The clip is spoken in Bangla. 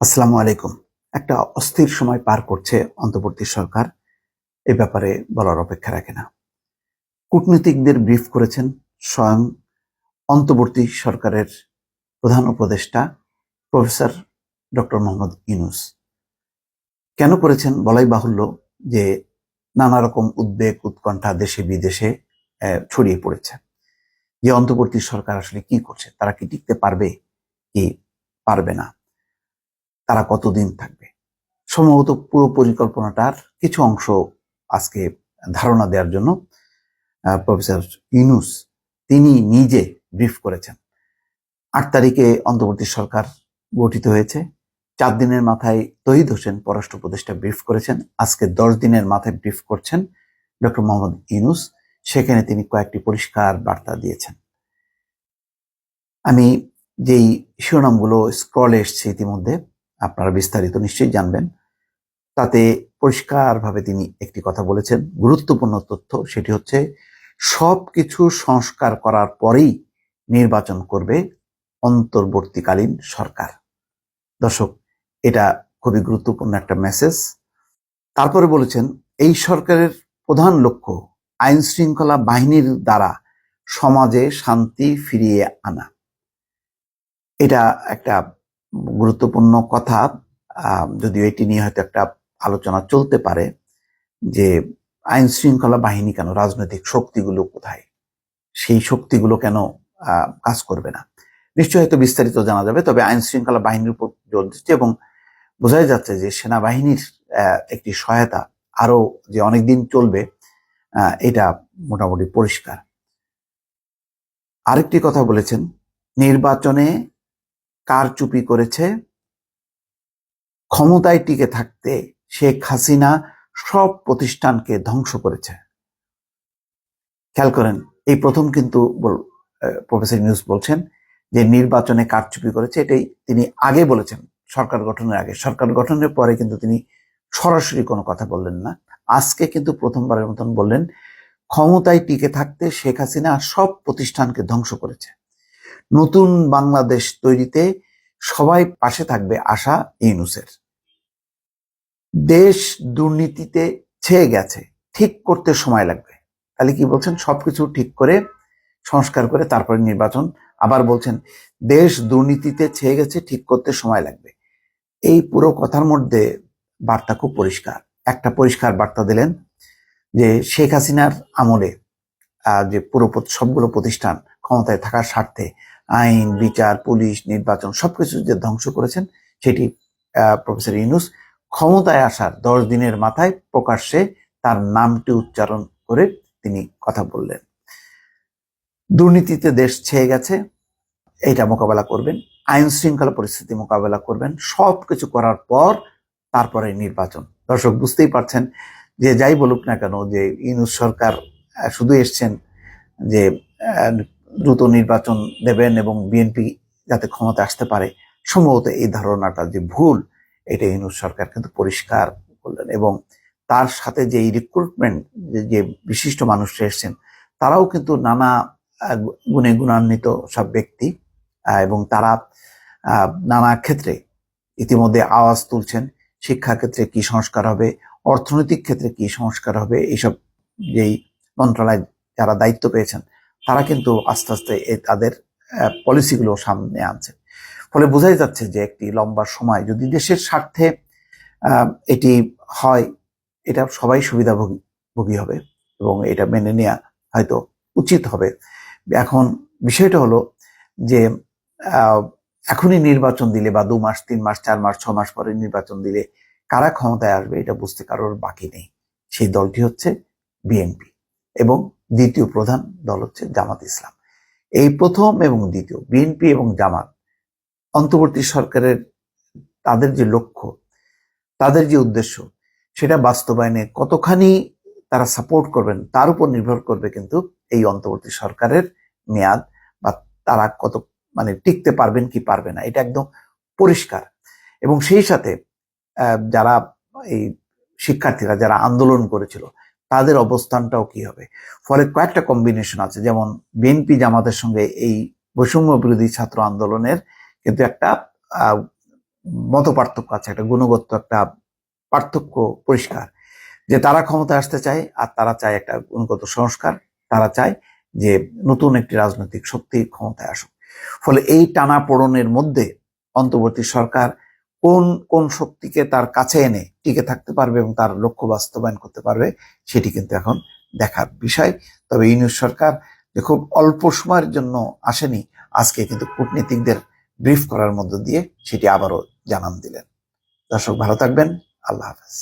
আসসালামু আলাইকুম। একটা অস্থির সময় পার করছে অন্তর্বর্তী সরকার। এ ব্যাপারে বলার অপেক্ষা রাখে না। কূটনীতিকদের ব্রিফ করেছেন স্বয়ং অন্তর্বর্তী সরকারের প্রধান উপদেষ্টা প্রফেসর ডক্টর মোহাম্মদ ইউনূস। কেন করেছেন বলাই বাহুল্য যে নানা রকম উদ্বেগ উৎকণ্ঠা দেশে বিদেশে ছড়িয়ে পড়েছে যে অন্তর্বর্তী সরকার আসলে কি করছে, তারা কি টিকতে পারবে কি পারবে না, তারা কতদিন থাকবে। সম্ভবত পুরো পরিকল্পনাটার কিছু অংশ আজকে ধারণা দেওয়ার জন্য প্রফেসর ইউনূস তিনি নিজে ব্রিফ করেছেন। 8 তারিখে অন্তর্বর্তী সরকার গঠিত হয়েছে। 4 দিনের মাথায় তহিদ হোসেন পররাষ্ট্র উপদেষ্টা ব্রিফ করেছেন। আজকে 10 দিনের মাথায় ব্রিফ করছেন ডক্টর মোহাম্মদ ইউনূস। সেখানে তিনি কয়েকটি পরিষ্কার বার্তা দিয়েছেন। আমি যেই শিরোনামগুলো স্ক্রলে এসছে ইতিমধ্যে, আপনারা বিস্তারিত নিশ্চয়ই জানবেন। তাতে পরিষ্কারভাবে তিনি একটি কথা বলেছেন, গুরুত্বপূর্ণ তথ্য। সেটি হচ্ছে সবকিছু সংস্কার করার পরেই নির্বাচন করবে অন্তর্বর্তীকালীন সরকার। দর্শক, এটা খুবই গুরুত্বপূর্ণ একটা মেসেজ। তারপরে বলেছেন এই সরকারের প্রধান লক্ষ্য আইন শৃঙ্খলা বাহিনীর দ্বারা সমাজে শান্তি ফিরিয়ে আনা। এটা একটা গুরুত্বপূর্ণ কথা। যদিও এটি নিয়ে হয়তো একটা আলোচনা চলতে পারে যে আইন শৃঙ্খলা বাহিনী কেন, রাজনৈতিক শক্তিগুলো কোথায়, সেই শক্তিগুলো কেন কাজ করবে না। নিশ্চয়ই হয়তো বিস্তারিত জানা যাবে। তবে আইন শৃঙ্খলা বাহিনীর উপর জোর দিচ্ছে এবং বোঝাই যাচ্ছে যে সেনাবাহিনীর একটি সহায়তা আরো যে অনেকদিন চলবে, এটা মোটামুটি পরিষ্কার। আরেকটি কথা বলেছেন, নির্বাচনে কারচুপি করেছে, ক্ষমতায় টিকে থাকতে শেখ হাসিনা সব প্রতিষ্ঠানকে ধ্বংস করেছে। খেয়াল করেন, এই প্রথম কিন্তু প্রফেসর ইউনূস বলছেন যে নির্বাচনে কারচুপি করেছে। এটাই তিনি আগে বলেছেন সরকার গঠনের আগে। সরকার গঠনের পরে কিন্তু তিনি সরাসরি কোনো কথা বললেন না। আজকে কিন্তু প্রথমবারের মতন বললেন ক্ষমতায় টিকে থাকতে শেখ হাসিনা সব প্রতিষ্ঠানকে ধ্বংস করেছে। নতুন বাংলাদেশ তৈরিতে সবাই পাশে থাকবে আশা ইউনূসের। দেশ দুর্নীতিতে ছেয়ে গেছে, ঠিক করতে সময় লাগবে। তাহলে কি বলছেন? সবকিছু ঠিক করে সংস্কার করে তারপরে নির্বাচন। আবার বলছেন দেশ দুর্নীতিতে ছেয়ে গেছে, ঠিক করতে সময় লাগবে। এই পুরো কথার মধ্যে বার্তা খুব পরিষ্কার। একটা পরিষ্কার বার্তা দিলেন যে শেখ হাসিনার আমলে যে পুরো সবগুলো প্রতিষ্ঠান ক্ষমতায় থাকার স্বার্থে আইন, বিচার, পুলিশ, নির্বাচন সবকিছু যে ধ্বংস করেছেন, সেটি প্রফেসর ইউনূস ক্ষমতায় আসার 10 দিনের মাথায় প্রকাশ্যে তার নামটি উচ্চারণ করে তিনি কথা বললেন। দুর্নীতিতে দেশ ছেয়ে গেছে, এটা মোকাবেলা করবেন, আইন শৃঙ্খলা পরিস্থিতি মোকাবেলা করবেন, সবকিছু করার পর তারপরে নির্বাচন। দর্শক, বুঝতেই পারছেন যে যাই বলুক না কেন, যে ইউনূস সরকার শুধু এসছেন যে দ্রুত নির্বাচন দেবেন এবং বিএনপি যাতে ক্ষমতা আসতে পারে, সম্ভবত এই ধারণাটা যে ভুল, এটা ইউনূস সরকার কিন্তু পরিষ্কার করলেন। এবং তার সাথে যে রিক্রুটমেন্ট, যে বিশিষ্ট মানুষরা এসছেন, তারাও কিন্তু নানা গুণে গুণান্বিত সব ব্যক্তি এবং তারা নানা ক্ষেত্রে ইতিমধ্যে আওয়াজ তুলছেন। শিক্ষা ক্ষেত্রে কি সংস্কার হবে, অর্থনৈতিক ক্ষেত্রে কি সংস্কার হবে, এইসব যেই মন্ত্রণালয় যারা দায়িত্ব পেয়েছেন তারা কিন্তু আস্তে আস্তে তাদের পলিসিগুলো সামনে আনছে। ফলে বোঝাই যাচ্ছে যে একটি লম্বা সময় যদি দেশের স্বার্থে এটি হয়, এটা সবাই সুবিধাভোগী হবে এবং এটা মেনে নেওয়া হয়তো উচিত হবে। এখন বিষয়টা হলো যে এখনই নির্বাচন দিলে বা 2 মাস, 3 মাস, 4 মাস, 6 মাস পরে নির্বাচন দিলে কারা ক্ষমতায় আসবে এটা বুঝতে কারোর বাকি নেই। সেই দলটি হচ্ছে বিএনপি এবং দ্বিতীয় প্রধান দল হচ্ছে জামাত ইসলাম। এই প্রথম এবং দ্বিতীয়, বিএনপি এবং জামাত, অন্তর্বর্তী সরকারের তাদের যে লক্ষ্য, তাদের যে উদ্দেশ্য, সেটা বাস্তবায়নে কতখানি তারা সাপোর্ট করবেন তার উপর নির্ভর করবে কিন্তু এই অন্তর্বর্তী সরকারের মেয়াদ, বা তারা কত টিকতে পারবেন কি পারবে না, এটা একদম পরিষ্কার। এবং সেই সাথে যারা এই শিক্ষার্থীরা যারা আন্দোলন করেছিল তাদের অবস্থানটাও কি হবে। ফলে কয়েকটা কম্বিনেশন আছে, যেমন বিএনপি জামাতের সঙ্গে এই বৈষম্য বিরোধী ছাত্র আন্দোলনের কিন্তু একটা মত পার্থক্য আছে, একটা গুণগত একটা পার্থক্য পরিষ্কার, যে তারা ক্ষমতায় আসতে চায় আর তারা চায় একটা গুণগত সংস্কার, তারা চায় যে নতুন একটি রাজনৈতিক শক্তি ক্ষমতায় আসুক। ফলে এই টানাপোড়েনের মধ্যে অন্তর্বর্তী সরকার কোন কোন শক্তিকে তার কাছে এনে টিকে থাকতে পারবে এবং তার লক্ষ্য বাস্তবায়ন করতে পারবে, সেটি কিন্তু এখন দেখার বিষয়। তবে ইউনূস সরকার যে খুব অল্প সময়ের জন্য আসেনি, আজকে কিন্তু কূটনীতিকদের ব্রিফ করার মধ্য দিয়ে সেটি আবারও জানান দিলেন। দর্শক ভালো থাকবেন, আল্লাহ হাফেজ।